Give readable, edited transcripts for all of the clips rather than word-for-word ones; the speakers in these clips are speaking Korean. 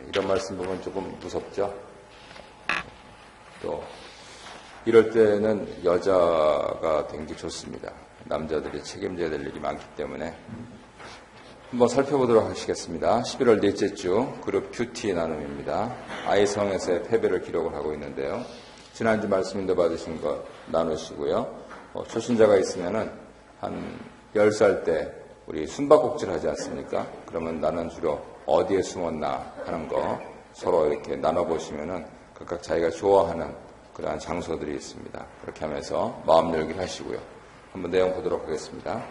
이런 말씀 보면 조금 무섭죠. 또 이럴 때는 여자가 되는 게 좋습니다. 남자들이 책임져야 될 일이 많기 때문에 한번 살펴보도록 하시겠습니다. 11월 넷째 주 그룹 뷰티 나눔입니다. 아이성에서의 패배를 기록을 하고 있는데요. 지난주 말씀 인도 받으신 것 나누시고요. 초신자가 있으면은 한 10살 때 우리 숨바꼭질 하지 않습니까? 그러면 나는 주로 어디에 숨었나 하는 거 서로 이렇게 나눠보시면은 각각 자기가 좋아하는 그러한 장소들이 있습니다. 그렇게 하면서 마음 열기를 하시고요. 한번 내용 보도록 하겠습니다.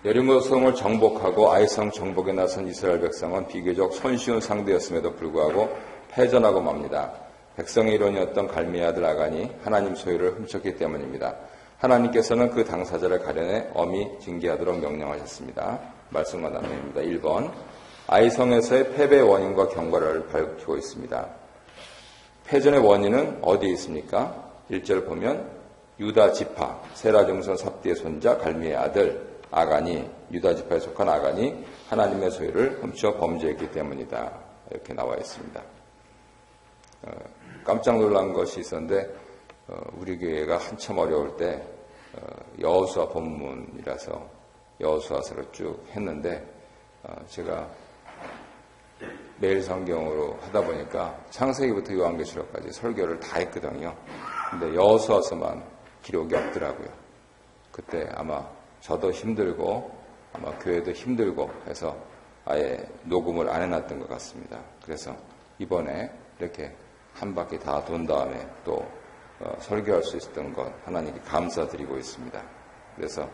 여리고성을 정복하고 아이성 정복에 나선 이스라엘 백성은 비교적 손쉬운 상대였음에도 불구하고 패전하고 맙니다. 백성의 일원이었던 갈미의 아들 아간이 하나님 소유를 훔쳤기 때문입니다. 하나님께서는 그 당사자를 가려내 엄히 징계하도록 명령하셨습니다. 말씀과 나눔입니다. 1번 아이성에서의 패배의 원인과 경과를 밝히고 있습니다. 패전의 원인은 어디에 있습니까? 1절 보면 유다 지파, 세라 정선 삽디의 손자 갈미의 아들 아간이, 유다 지파에 속한 아간이 하나님의 소유를 훔쳐 범죄했기 때문이다. 이렇게 나와 있습니다. 깜짝 놀란 것이 있었는데 우리 교회가 한참 어려울 때 여호수아 본문이라서 여호수아서를 쭉 했는데 제가 매일 성경으로 하다 보니까 창세기부터 요한계시록까지 설교를 다 했거든요. 근데 여호수아서만 기록이 없더라고요. 그때 아마 저도 힘들고 아마 교회도 힘들고 해서 아예 녹음을 안 해놨던 것 같습니다. 그래서 이번에 이렇게 한 바퀴 다 돈 다음에 또 설교할 수 있었던 것 하나님께 감사드리고 있습니다. 그래서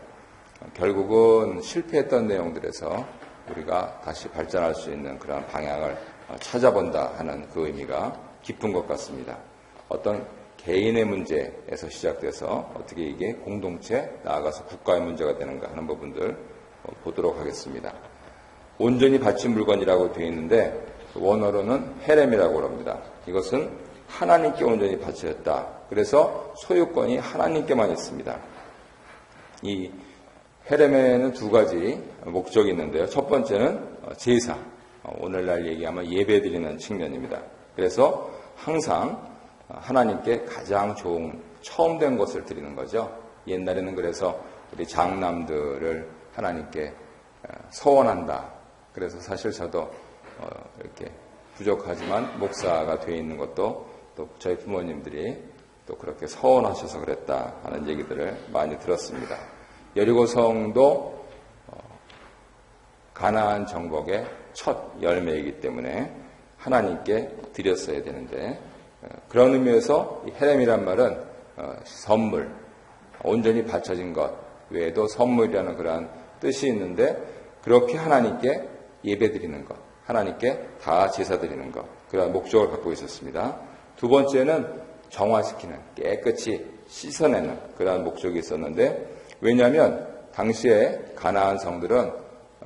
결국은 실패했던 내용들에서 우리가 다시 발전할 수 있는 그런 방향을 찾아본다 하는 그 의미가 깊은 것 같습니다. 어떤 개인의 문제에서 시작돼서 어떻게 이게 공동체 나아가서 국가의 문제가 되는가 하는 부분들 보도록 하겠습니다. 온전히 바친 물건이라고 되어 있는데 원어로는 헤렘이라고 합니다. 이것은 하나님께 온전히 바쳐졌다. 그래서 소유권이 하나님께만 있습니다. 이 헤렘에는 두 가지 목적이 있는데요. 첫 번째는 제사, 오늘날 얘기하면 예배드리는 측면입니다. 그래서 항상 하나님께 가장 좋은 처음 된 것을 드리는 거죠. 옛날에는 그래서 우리 장남들을 하나님께 서원한다. 그래서 사실 저도 이렇게 부족하지만 목사가 되어 있는 것도 또 저희 부모님들이 또 그렇게 서원하셔서 그랬다 하는 얘기들을 많이 들었습니다. 여리고성도 가나안 정복의 첫 열매이기 때문에 하나님께 드렸어야 되는데 그런 의미에서 이 헤렘이란 말은 선물, 온전히 바쳐진 것 외에도 선물이라는 그러한 뜻이 있는데 그렇게 하나님께 예배드리는 것, 하나님께 다 제사드리는 것, 그런 목적을 갖고 있었습니다. 두 번째는 정화시키는, 깨끗이 씻어내는 그러한 목적이 있었는데 왜냐하면 당시에 가나안 성들은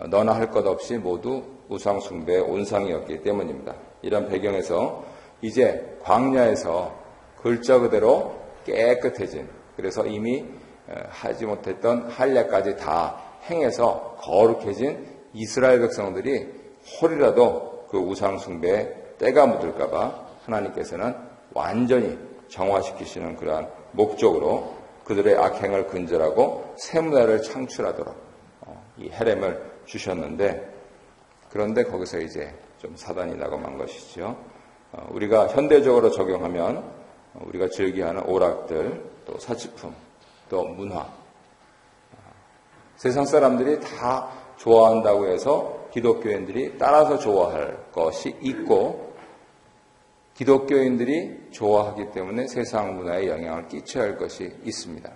너나 할 것 없이 모두 우상 숭배의 온상이었기 때문입니다. 이런 배경에서 이제 광야에서 글자 그대로 깨끗해진, 그래서 이미 하지 못했던 할례까지 다 행해서 거룩해진 이스라엘 백성들이 혹이라도 그 우상 숭배에 때가 묻을까봐 하나님께서는 완전히 정화시키시는 그러한 목적으로 그들의 악행을 근절하고 새 문화를 창출하도록 이 헤렘을 주셨는데 그런데 거기서 이제 좀 사단이 나고만 것이죠. 우리가 현대적으로 적용하면 우리가 즐겨하는 오락들, 또 사치품, 또 문화. 세상 사람들이 다 좋아한다고 해서 기독교인들이 따라서 좋아할 것이 있고 기독교인들이 좋아하기 때문에 세상 문화에 영향을 끼쳐야 할 것이 있습니다.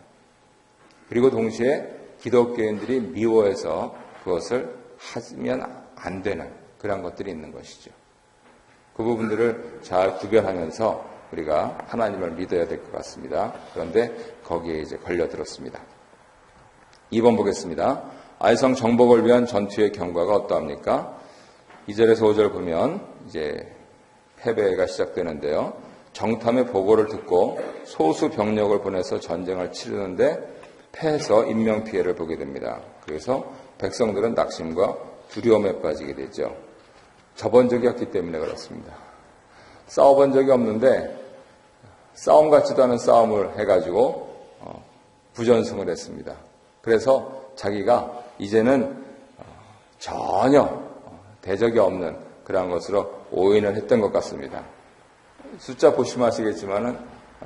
그리고 동시에 기독교인들이 미워해서 그것을 하면 안 되는 그런 것들이 있는 것이죠. 그 부분들을 잘 구별하면서 우리가 하나님을 믿어야 될 것 같습니다. 그런데 거기에 이제 걸려들었습니다. 2번 보겠습니다. 아이성 정복을 위한 전투의 경과가 어떠합니까? 2절에서 5절 보면 이제 패배가 시작되는데요. 정탐의 보고를 듣고 소수 병력을 보내서 전쟁을 치르는데 패해서 인명피해를 보게 됩니다. 그래서 백성들은 낙심과 두려움에 빠지게 되죠. 저번 적이 없기 때문에 그렇습니다. 싸워본 적이 없는데 싸움 같지도 않은 싸움을 해가지고 부전승을 했습니다. 그래서 자기가 이제는 전혀 대적이 없는 그러한 것으로 오인을 했던 것 같습니다. 숫자 보시면 아시겠지만은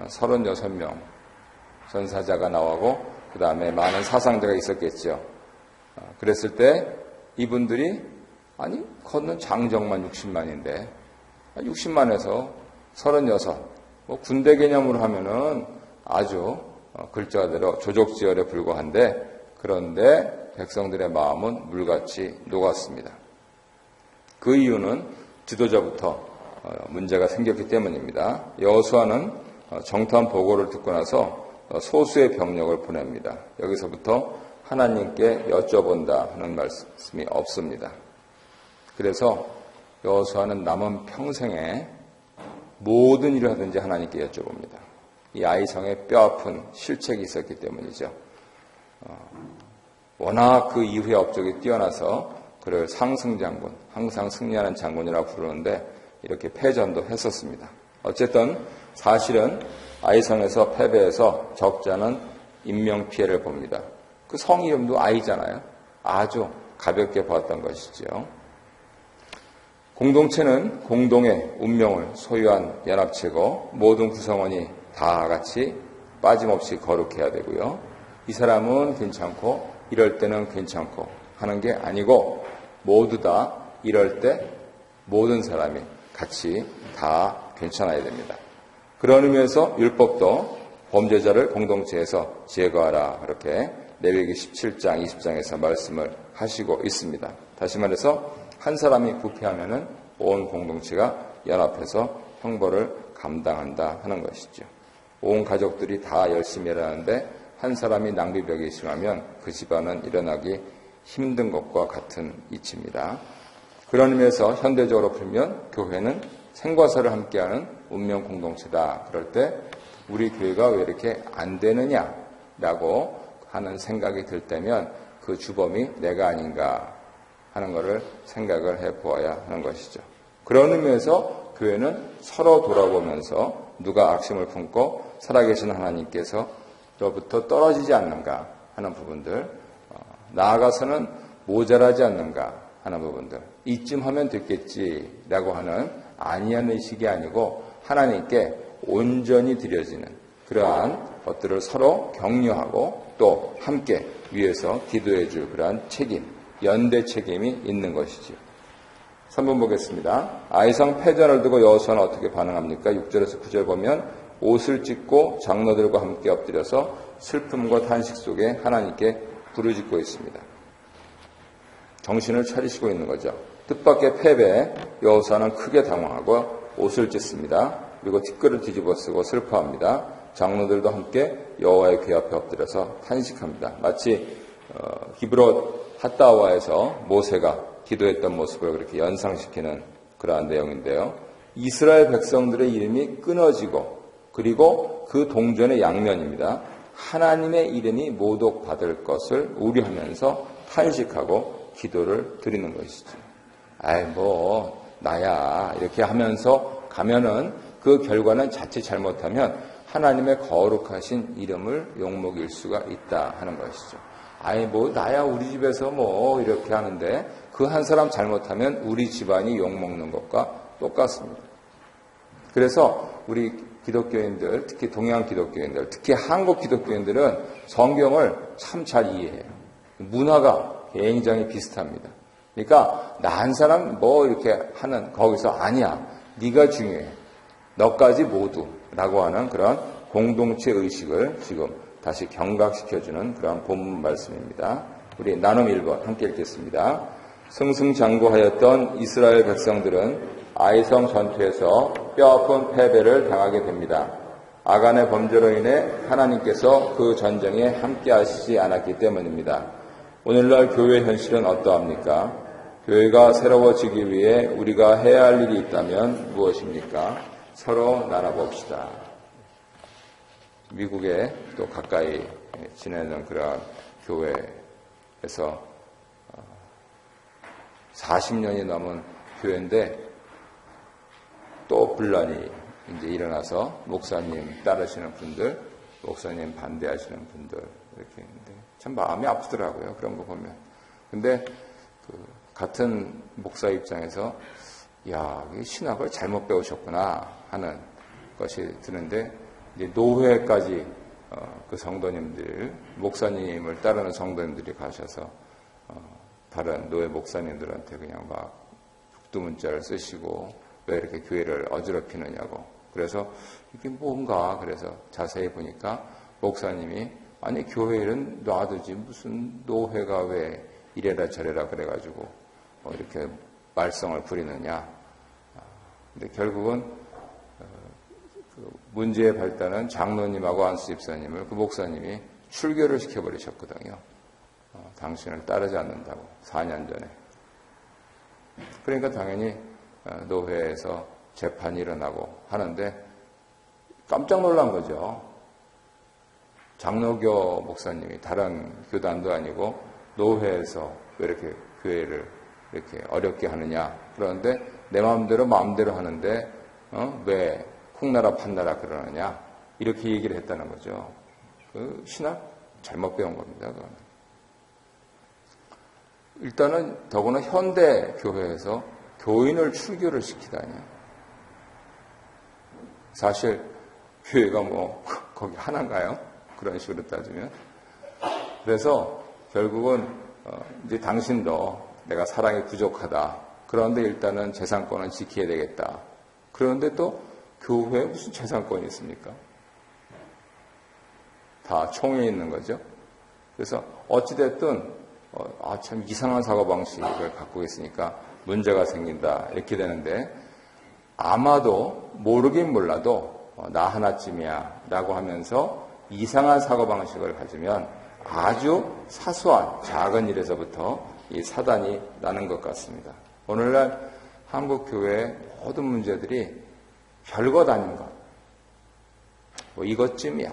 36명 전사자가 나오고 그 다음에 많은 사상자가 있었겠죠. 그랬을 때 이분들이 아니 걷는 장정만 60만인데 60만에서 36 군대 개념으로 하면은 아주 글자대로 조족지혈에 불과한데 그런데 백성들의 마음은 물같이 녹았습니다. 그 이유는 지도자부터 문제가 생겼기 때문입니다. 여호수아는 정탐 보고를 듣고 나서 소수의 병력을 보냅니다. 여기서부터 하나님께 여쭤본다 하는 말씀이 없습니다. 그래서 여호수아는 남은 평생에 모든 일을 하든지 하나님께 여쭤봅니다. 이 아이성에 뼈아픈 실책이 있었기 때문이죠. 워낙 그 이후의 업적이 뛰어나서 그를 상승장군, 항상 승리하는 장군이라고 부르는데 이렇게 패전도 했었습니다. 어쨌든 사실은 아이성에서 패배해서 적자는 인명피해를 봅니다. 그 성 이름도 아이잖아요. 아주 가볍게 봤던 것이죠. 공동체는 공동의 운명을 소유한 연합체고 모든 구성원이 다 같이 빠짐없이 거룩해야 되고요. 이 사람은 괜찮고 이럴 때는 괜찮고 하는 게 아니고 모두 다 이럴 때 모든 사람이 같이 다 괜찮아야 됩니다. 그런 의미에서 율법도 범죄자를 공동체에서 제거하라 그렇게 레위기 17장 20장에서 말씀을 하시고 있습니다. 다시 말해서 한 사람이 부패하면은 온 공동체가 연합해서 형벌을 감당한다 하는 것이죠. 온 가족들이 다 열심히 일하는데 한 사람이 낭비벽이 심하면 그 집안은 일어나기 힘든 것과 같은 이치입니다. 그런 의미에서 현대적으로 풀면 교회는 생과사를 함께하는 운명 공동체다. 그럴 때 우리 교회가 왜 이렇게 안 되느냐라고 하는 생각이 들 때면 그 주범이 내가 아닌가 하는 것을 생각을 해보아야 하는 것이죠. 그런 의미에서 교회는 서로 돌아보면서 누가 악심을 품고 살아계신 하나님께서로부터 떨어지지 않는가 하는 부분들, 나아가서는 모자라지 않는가 하는 부분들, 이쯤 하면 됐겠지라고 하는 안이한 의식이 아니고 하나님께 온전히 드려지는 그러한 것들을 서로 격려하고 또 함께 위해서 기도해 줄 그러한 책임, 연대 책임이 있는 것이지요. 3번 보겠습니다. 아이성 패전을 두고 여호수아는 어떻게 반응합니까? 6절에서 9절 보면 옷을 찢고 장로들과 함께 엎드려서 슬픔과 탄식 속에 하나님께 부르짖고 있습니다. 정신을 차리시고 있는 거죠. 뜻밖의 패배에 여호수아는 크게 당황하고 옷을 찢습니다. 그리고 티끌을 뒤집어 쓰고 슬퍼합니다. 장로들도 함께 여호와의 궤 앞에 엎드려서 탄식합니다. 마치 히브롯 핫다와에서 모세가 기도했던 모습을 그렇게 연상시키는 그러한 내용인데요. 이스라엘 백성들의 이름이 끊어지고 그리고 그 동전의 양면입니다. 하나님의 이름이 모독받을 것을 우려하면서 탄식하고 기도를 드리는 것이죠. 아이 나야 이렇게 하면서 가면은 그 결과는 자칫 잘못하면 하나님의 거룩하신 이름을 욕먹일 수가 있다 하는 것이죠. 나야 우리 집에서 이렇게 하는데 그 한 사람 잘못하면 우리 집안이 욕먹는 것과 똑같습니다. 그래서 우리 기독교인들, 특히 동양 기독교인들, 특히 한국 기독교인들은 성경을 참 잘 이해해요. 문화가 굉장히 비슷합니다. 그러니까 나 한 사람 이렇게 하는 거기서 아니야. 네가 중요해. 너까지 모두라고 하는 그런 공동체 의식을 지금 다시 경각시켜주는 그런 본문 말씀입니다. 우리 나눔 1번 함께 읽겠습니다. 승승장구하였던 이스라엘 백성들은 아이성 전투에서 뼈아픈 패배를 당하게 됩니다. 아간의 범죄로 인해 하나님께서 그 전쟁에 함께 하시지 않았기 때문입니다. 오늘날 교회 현실은 어떠합니까? 교회가 새로워지기 위해 우리가 해야 할 일이 있다면 무엇입니까? 서로 나눠봅시다. 미국에 또 가까이 지내는 그런 교회에서 40년이 넘은 교회인데 또 분란이 이제 일어나서 목사님 따르시는 분들, 목사님 반대하시는 분들 이렇게 있는데 참 마음이 아프더라고요. 그런 거 보면. 근데 같은 목사 입장에서 야, 신학을 잘못 배우셨구나 하는 것이 드는데 이제 노회까지 그 성도님들, 목사님을 따르는 성도님들이 가셔서 다른 노회 목사님들한테 그냥 막 북두문자를 쓰시고 왜 이렇게 교회를 어지럽히느냐고. 그래서 이게 뭔가 그래서 자세히 보니까 목사님이 아니 교회는 놔두지 무슨 노회가 왜 이래라 저래라 그래가지고 이렇게 말썽을 부리느냐. 근데 결국은 그 문제의 발단은 장로님하고 안수 집사님을 그 목사님이 출교를 시켜버리셨거든요. 당신을 따르지 않는다고 4년 전에. 그러니까 당연히 노회에서 재판이 일어나고 하는데 깜짝 놀란 거죠. 장로교 목사님이 다른 교단도 아니고 노회에서 왜 이렇게 교회를 이렇게 어렵게 하느냐. 그런데 내 마음대로 하는데 왜 콩나라 판나라 그러느냐. 이렇게 얘기를 했다는 거죠. 그 신학 잘못 배운 겁니다. 그거는. 일단은 더구나 현대 교회에서 교인을 출교를 시키다니. 사실 교회가 뭐 거기 하나인가요? 그런 식으로 따지면. 그래서 결국은 이제 당신도 내가 사랑이 부족하다. 그런데 일단은 재산권은 지켜야 되겠다. 그런데 또 교회에 무슨 재산권이 있습니까? 다 총에 있는 거죠. 그래서 어찌됐든 참 이상한 사고방식을 갖고 있으니까 문제가 생긴다 이렇게 되는데 아마도 모르긴 몰라도 나 하나쯤이야 라고 하면서 이상한 사고방식을 가지면 아주 사소한 작은 일에서부터 이 사단이 나는 것 같습니다. 오늘날 한국교회의 모든 문제들이 별것 아닌 것, 뭐 이것쯤이야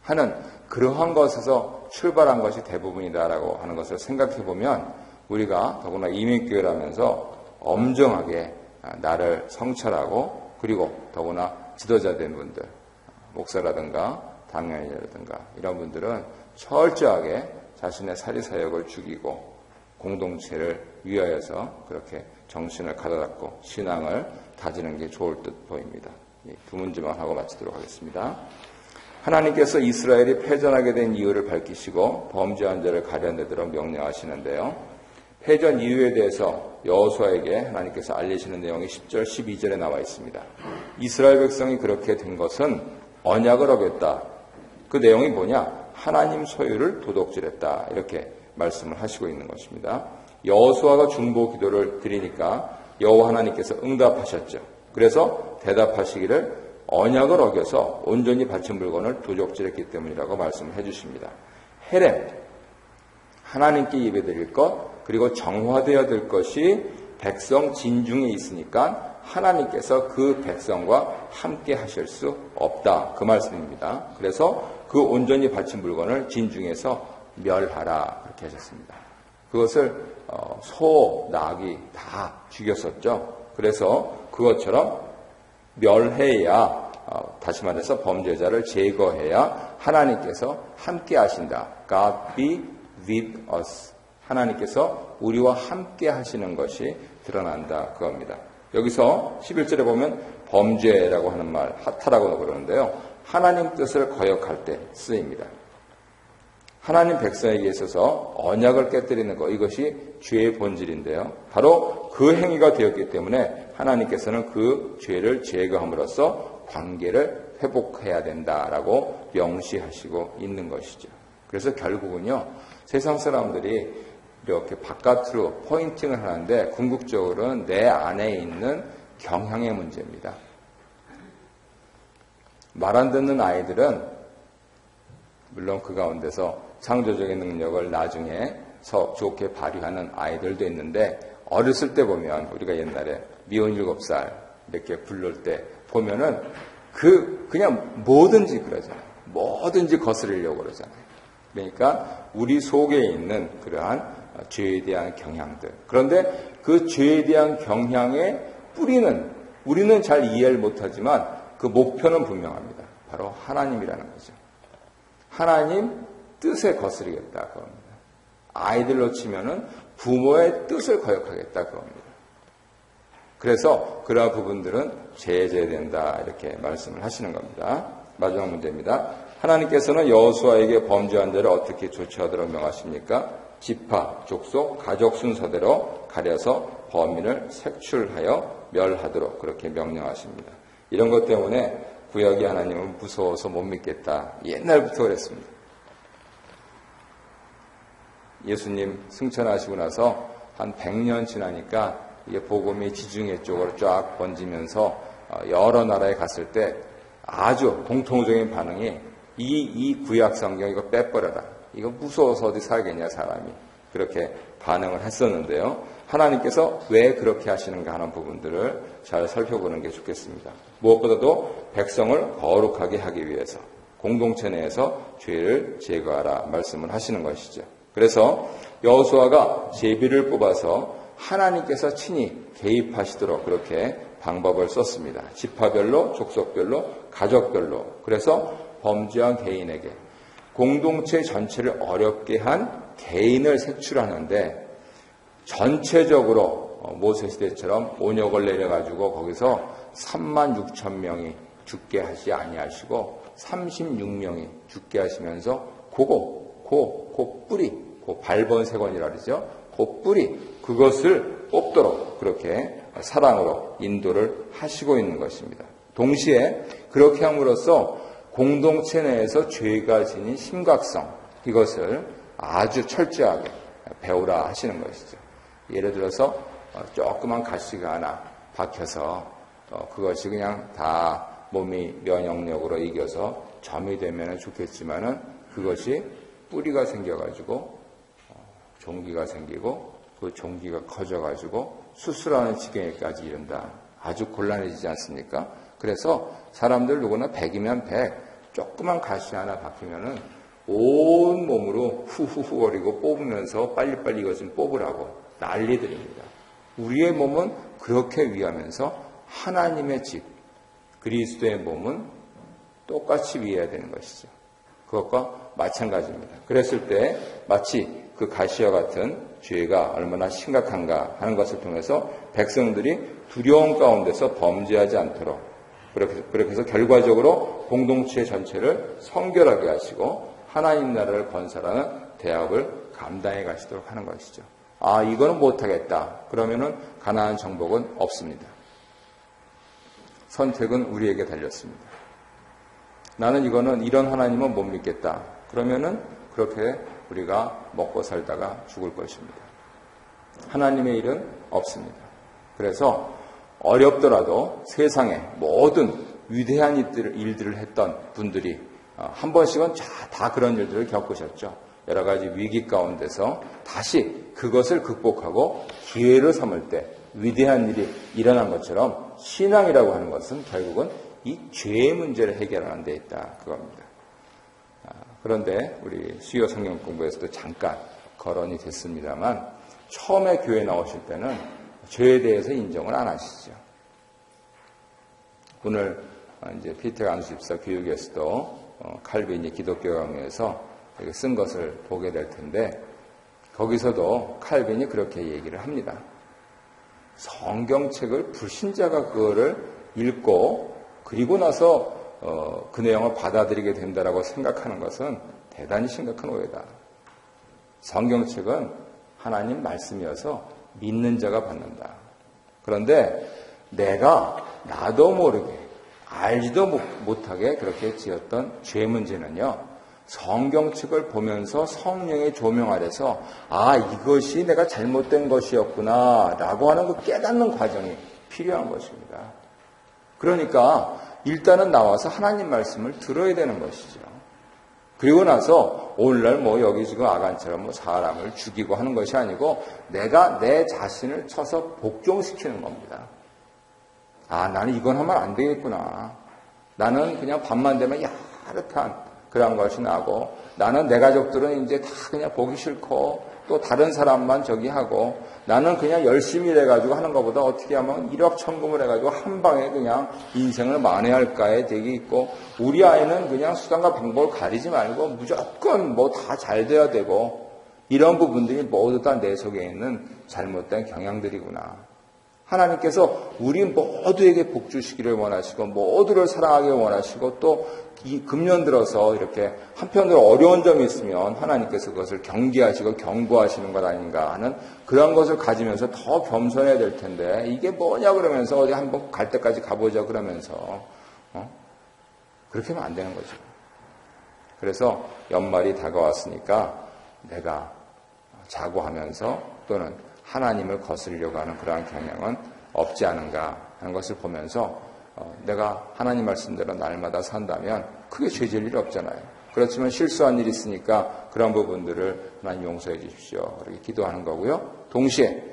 하는 그러한 것에서 출발한 것이 대부분이다라고 하는 것을 생각해 보면 우리가 더구나 이민교회라면서 엄정하게 나를 성찰하고 그리고 더구나 지도자된 분들, 목사라든가 당연이라든가 이런 분들은 철저하게 자신의 사리사욕을 죽이고 공동체를 위하여서 그렇게 정신을 가다듬고 신앙을 다지는 게 좋을 듯 보입니다. 두 문제만 하고 마치도록 하겠습니다. 하나님께서 이스라엘이 패전하게 된 이유를 밝히시고 범죄한 자를 가려내도록 명령하시는데요. 패전 이유에 대해서 여호수아에게 하나님께서 알리시는 내용이 10절, 12절에 나와 있습니다. 이스라엘 백성이 그렇게 된 것은 언약을 어겼다. 그 내용이 뭐냐? 하나님 소유를 도둑질했다. 이렇게 말씀을 하시고 있는 것입니다. 여호수아가 중보 기도를 드리니까 여호와 하나님께서 응답하셨죠. 그래서 대답하시기를 언약을 어겨서 온전히 바친 물건을 도적질했기 때문이라고 말씀을 해주십니다. 헤렘, 하나님께 예배드릴 것, 그리고 정화되어야 될 것이 백성 진중에 있으니까 하나님께서 그 백성과 함께 하실 수 없다. 그 말씀입니다. 그래서 그 온전히 바친 물건을 진중에서 멸하라. 그렇게 하셨습니다. 그것을 소, 나귀 다 죽였었죠. 그래서 그것처럼 멸해야 다시 말해서 범죄자를 제거해야 하나님께서 함께 하신다. God be with us. 하나님께서 우리와 함께 하시는 것이 드러난다. 그겁니다. 여기서 11절에 보면 범죄라고 하는 말, 하타라고 그러는데요. 하나님 뜻을 거역할 때 쓰입니다. 하나님 백성에게 있어서 언약을 깨뜨리는 것, 이것이 죄의 본질인데요. 바로 그 행위가 되었기 때문에 하나님께서는 그 죄를 제거함으로써 관계를 회복해야 된다라고 명시하시고 있는 것이죠. 그래서 결국은요, 세상 사람들이 이렇게 바깥으로 포인팅을 하는데 궁극적으로는 내 안에 있는 경향의 문제입니다. 말 안 듣는 아이들은 물론 그 가운데서 창조적인 능력을 나중에 좋게 발휘하는 아이들도 있는데 어렸을 때 보면 우리가 옛날에 미혼 7살 이렇게 부를 때 보면은 그냥 뭐든지 그러잖아요. 뭐든지 거스르려고 그러잖아요. 그러니까 우리 속에 있는 그러한 죄에 대한 경향들. 그런데 그 죄에 대한 경향의 뿌리는 우리는 잘 이해를 못하지만 그 목표는 분명합니다. 바로 하나님이라는 거죠. 하나님 뜻에 거스르겠다 그겁니다. 아이들로 치면은 부모의 뜻을 거역하겠다 그겁니다. 그래서 그러한 부분들은 제재된다 이렇게 말씀을 하시는 겁니다. 마지막 문제입니다. 하나님께서는 여호수아에게 범죄한 자를 어떻게 조치하도록 명하십니까? 지파, 족속, 가족 순서대로 가려서 범인을 색출하여 멸하도록 그렇게 명령하십니다. 이런 것 때문에 구약의 하나님은 무서워서 못 믿겠다. 옛날부터 그랬습니다. 예수님 승천하시고 나서 한 100년 지나니까 이게 복음이 지중해 쪽으로 쫙 번지면서 여러 나라에 갔을 때 아주 공통적인 반응이 이 구약 성경 이거 빼버려라. 이거 무서워서 어디 살겠냐 사람이. 그렇게 반응을 했었는데요. 하나님께서 왜 그렇게 하시는가 하는 부분들을 잘 살펴보는 게 좋겠습니다. 무엇보다도 백성을 거룩하게 하기 위해서 공동체 내에서 죄를 제거하라 말씀을 하시는 것이죠. 그래서 여호수아가 제비를 뽑아서 하나님께서 친히 개입하시도록 그렇게 방법을 썼습니다. 지파별로, 족속별로, 가족별로. 그래서 범죄한 개인에게 공동체 전체를 어렵게 한 개인을 색출하는데 전체적으로 모세 시대처럼 온역을 내려가지고 거기서 36,000명이 죽게 하지 아니하시고 36명이 죽게 하시면서 그 뿌리, 그 발본색원이라 그러죠. 그 뿌리, 그것을 뽑도록 그렇게 사랑으로 인도를 하시고 있는 것입니다. 동시에 그렇게 함으로써 공동체 내에서 죄가 지닌 심각성, 이것을 아주 철저하게 배우라 하시는 것이죠. 예를 들어서 조그만 가시가 하나 박혀서 그것이 그냥 다 몸이 면역력으로 이겨서 점이 되면 좋겠지만은 그것이 뿌리가 생겨가지고 종기가 생기고 그 종기가 커져가지고 수술하는 지경에까지 이른다. 아주 곤란해지지 않습니까? 그래서 사람들 누구나 100이면 100, 조그만 가시 하나 박히면은 온 몸으로 후후후거리고 뽑으면서 빨리빨리 이것 좀 뽑으라고 난리들입니다. 우리의 몸은 그렇게 위하면서 하나님의 집, 그리스도의 몸은 똑같이 위해야 되는 것이죠. 그것과 마찬가지입니다. 그랬을 때 마치 그 가시와 같은 죄가 얼마나 심각한가 하는 것을 통해서 백성들이 두려움 가운데서 범죄하지 않도록 그렇게 해서 결과적으로 공동체 전체를 성결하게 하시고 하나님 나라를 건설하는 대업을 감당해 가시도록 하는 것이죠. 이거는 못하겠다. 그러면은 가나안 정복은 없습니다. 선택은 우리에게 달렸습니다. 나는 이런 하나님은 못 믿겠다. 그러면은 그렇게 우리가 먹고 살다가 죽을 것입니다. 하나님의 일은 없습니다. 그래서 어렵더라도 세상에 모든 위대한 일들을 했던 분들이 한 번씩은 다 그런 일들을 겪으셨죠. 여러 가지 위기 가운데서 다시 그것을 극복하고 기회를 삼을 때 위대한 일이 일어난 것처럼 신앙이라고 하는 것은 결국은 이 죄의 문제를 해결하는 데 있다. 그겁니다. 그런데 우리 수요 성경 공부에서도 잠깐 거론이 됐습니다만 처음에 교회 나오실 때는 죄에 대해서 인정을 안 하시죠. 오늘 이제 피터 안수 집사 교육에서도 칼빈이 기독교 강요에서 쓴 것을 보게 될 텐데 거기서도 칼빈이 그렇게 얘기를 합니다. 성경책을 불신자가 그거를 읽고 그리고 나서 그 내용을 받아들이게 된다라고 생각하는 것은 대단히 심각한 오해다. 성경책은 하나님 말씀이어서 믿는 자가 받는다. 그런데 내가 나도 모르게 알지도 못하게 그렇게 지었던 죄 문제는요. 성경책을 보면서 성령의 조명 아래서 이것이 내가 잘못된 것이었구나 라고 하는 그 깨닫는 과정이 필요한 것입니다. 그러니까 일단은 나와서 하나님 말씀을 들어야 되는 것이죠. 그리고 나서 오늘날 여기 지금 아간처럼 사람을 죽이고 하는 것이 아니고 내가 내 자신을 쳐서 복종시키는 겁니다. 나는 이건 하면 안 되겠구나. 나는 그냥 밤만 되면 야릇한 그런 것이 나고 나는 내 가족들은 이제 다 그냥 보기 싫고 또 다른 사람만 저기 하고 나는 그냥 열심히 일해가지고 하는 것보다 어떻게 하면 일확천금을 해가지고 한 방에 그냥 인생을 만회할까에 되게 있고 우리 아이는 그냥 수단과 방법을 가리지 말고 무조건 뭐 다 잘 돼야 되고 이런 부분들이 모두 다 내 속에 있는 잘못된 경향들이구나. 하나님께서 우리 모두에게 복 주시기를 원하시고 모두를 사랑하기 원하시고 또 이 금년 들어서 이렇게 한편으로 어려운 점이 있으면 하나님께서 그것을 경계하시고 경고하시는 것 아닌가 하는 그런 것을 가지면서 더 겸손해야 될 텐데 이게 뭐냐 그러면서 어디 한번 갈 때까지 가보자 그러면서 그렇게 하면 안 되는 거죠. 그래서 연말이 다가왔으니까 내가 자고하면서 또는 하나님을 거스르려고 하는 그러한 경향은 없지 않은가 하는 것을 보면서 내가 하나님 말씀대로 날마다 산다면 크게 죄질 일이 없잖아요. 그렇지만 실수한 일이 있으니까 그런 부분들을 하나님 용서해 주십시오. 그렇게 기도하는 거고요. 동시에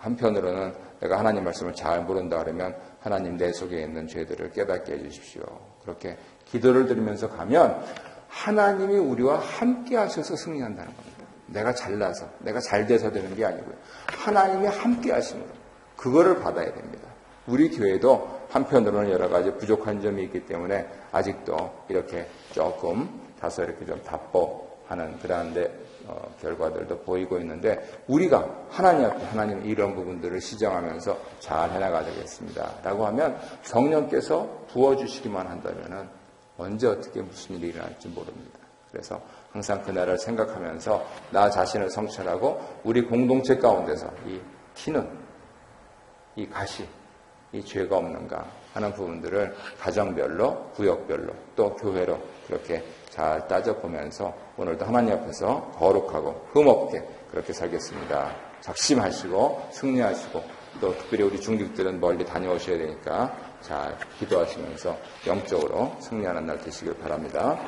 한편으로는 내가 하나님 말씀을 잘 모른다 그러면 하나님 내 속에 있는 죄들을 깨닫게 해 주십시오. 그렇게 기도를 드리면서 가면 하나님이 우리와 함께 하셔서 승리한다는 겁니다. 내가 잘나서 내가 잘 돼서 되는 게 아니고요. 하나님이 함께 하심으로 그거를 받아야 됩니다. 우리 교회도 한편으로는 여러 가지 부족한 점이 있기 때문에 아직도 이렇게 조금 다소 이렇게 좀 답보하는 그러한 결과들도 보이고 있는데 우리가 하나님 앞에 하나님 이런 부분들을 시정하면서 잘 해나가야 되겠습니다. 라고 하면 성령께서 부어주시기만 한다면 언제 어떻게 무슨 일이 일어날지 모릅니다. 그래서 항상 그날을 생각하면서 나 자신을 성찰하고 우리 공동체 가운데서 이 티는 이 가시 이 죄가 없는가 하는 부분들을 가정별로 구역별로 또 교회로 그렇게 잘 따져보면서 오늘도 하나님 앞에서 거룩하고 흠없게 그렇게 살겠습니다. 작심하시고 승리하시고 또 특별히 우리 중직들은 멀리 다녀오셔야 되니까 잘 기도하시면서 영적으로 승리하는 날 되시길 바랍니다.